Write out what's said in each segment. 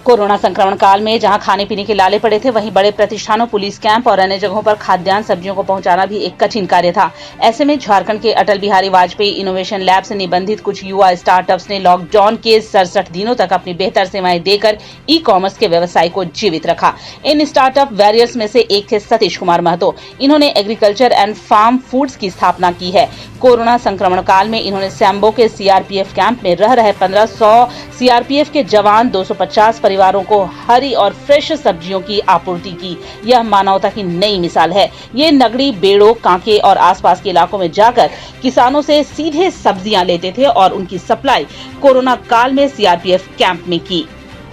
Corona संक्रमण काल में जहां खाने पीने के लाले पड़े थे, वहीं बड़े प्रतिष्ठानों, पुलिस कैंप और अन्य जगहों पर खाद्यान्न सब्जियों को पहुंचाना भी एक कठिन कार्य था। ऐसे में झारखंड के अटल बिहारी वाजपेयी इनोवेशन लैब से निबंधित कुछ युवा स्टार्टअप्स ने लॉकडाउन के 67 दिनों तक अपनी बेहतर सेवाएं देकर ई कॉमर्स के व्यवसाय को जीवित रखा। इन स्टार्टअप वॉरियर्स में से एक थे सतीश कुमार महतो। इन्होंने एग्रीकल्चर एंड फार्म फूड्स की स्थापना की है। कोरोना संक्रमण काल में इन्होंने सैम्बो के सीआरपीएफ कैंप में रह रहे 1500 सीआरपीएफ के जवान 250 परिवारों को हरी और फ्रेश सब्जियों की आपूर्ति की। यह मानवता की नई मिसाल है। ये नगड़ी, बेड़ो, कांके और आसपास के इलाकों में जाकर किसानों से सीधे सब्जियां लेते थे और उनकी सप्लाई कोरोना काल में सीआरपीएफ कैंप में की।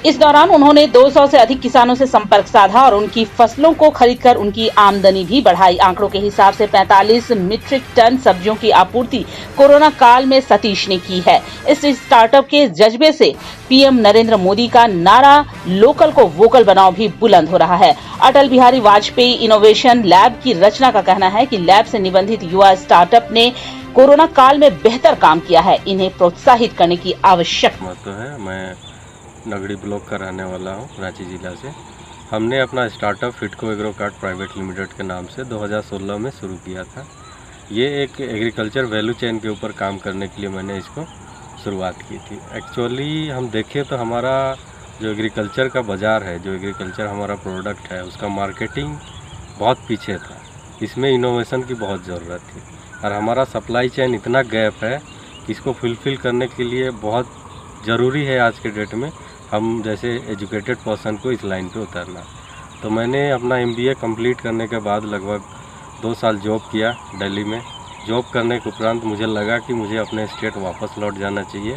इस दौरान उन्होंने 200 से अधिक किसानों से संपर्क साधा और उनकी फसलों को खरीदकर उनकी आमदनी भी बढ़ाई। आंकड़ों के हिसाब से 45 मीट्रिक टन सब्जियों की आपूर्ति कोरोना काल में सतीश ने की है। इस स्टार्टअप के जज्बे से पीएम नरेंद्र मोदी का नारा लोकल को वोकल बनाओ भी बुलंद हो रहा है। अटल बिहारी वाजपेयी इनोवेशन लैब की रचना का कहना है कि लैब से निबंधित युवा स्टार्टअप ने कोरोना काल में बेहतर काम किया है। इन्हें प्रोत्साहित करने की आवश्यकता है। मैं नगड़ी ब्लॉक का रहने वाला हूँ, रांची जिला से। हमने अपना स्टार्टअप फिटको एग्रो कार्ट प्राइवेट लिमिटेड के नाम से 2016 में शुरू किया था। ये एक एग्रीकल्चर वैल्यू चेन के ऊपर काम करने के लिए मैंने इसको शुरुआत की थी। एक्चुअली हम देखें तो हमारा जो एग्रीकल्चर का बाज़ार है, जो एग्रीकल्चर हमारा प्रोडक्ट है, उसका मार्केटिंग बहुत पीछे था। इसमें इनोवेशन की बहुत ज़रूरत थी और हमारा सप्लाई चेन इतना गैप है कि इसको फुलफ़िल करने के लिए बहुत ज़रूरी है आज के डेट में हम जैसे एजुकेटेड पर्सन को इस लाइन पे उतरना। तो मैंने अपना एमबीए कंप्लीट करने के बाद लगभग 2 साल जॉब किया दिल्ली में। जॉब करने के उपरांत मुझे लगा कि मुझे अपने स्टेट वापस लौट जाना चाहिए।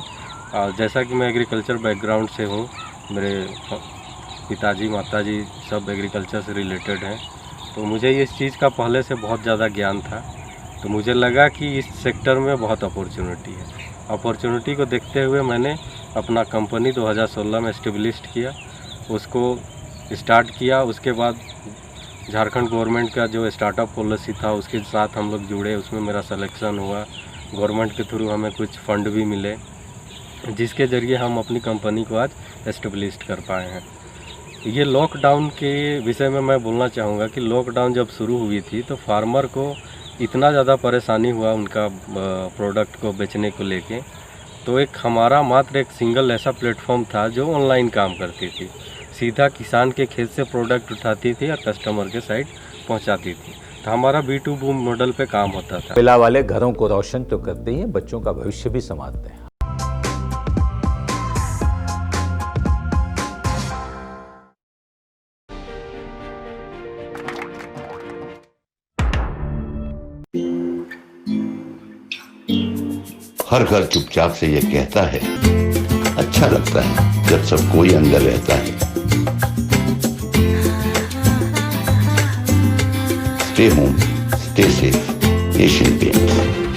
और जैसा कि मैं एग्रीकल्चर बैकग्राउंड से हूँ, मेरे पिताजी माताजी सब एग्रीकल्चर से रिलेटेड हैं, तो मुझे इस चीज़ का पहले से बहुत ज़्यादा ज्ञान था। तो मुझे लगा कि इस सेक्टर में बहुत अपॉर्चुनिटी है। अपॉर्चुनिटी को देखते हुए मैंने अपना कंपनी 2016 में एस्टेब्लिश किया, उसको स्टार्ट किया। उसके बाद झारखंड गवर्नमेंट का जो स्टार्टअप पॉलिसी था उसके साथ हम लोग जुड़े, उसमें मेरा सिलेक्शन हुआ। गवर्नमेंट के थ्रू हमें कुछ फंड भी मिले, जिसके ज़रिए हम अपनी कंपनी को आज एस्टेब्लिश कर पाए हैं। ये लॉकडाउन के विषय में मैं बोलना चाहूँगा कि लॉकडाउन जब शुरू हुई थी तो फार्मर को इतना ज़्यादा परेशानी हुआ उनका प्रोडक्ट को बेचने को लेके। तो एक हमारा मात्र एक सिंगल ऐसा प्लेटफॉर्म था जो ऑनलाइन काम करती थी, सीधा किसान के खेत से प्रोडक्ट उठाती थी और कस्टमर के साइड पहुंचाती थी। तो हमारा B2B मॉडल पे काम होता था। मिला वाले घरों को रोशन तो करते ही हैं, बच्चों का भविष्य भी संवारते हैं। हर घर चुपचाप से ये कहता है, अच्छा लगता है जब सब कोई अंदर रहता है। Stay home, stay safe, Asian paints.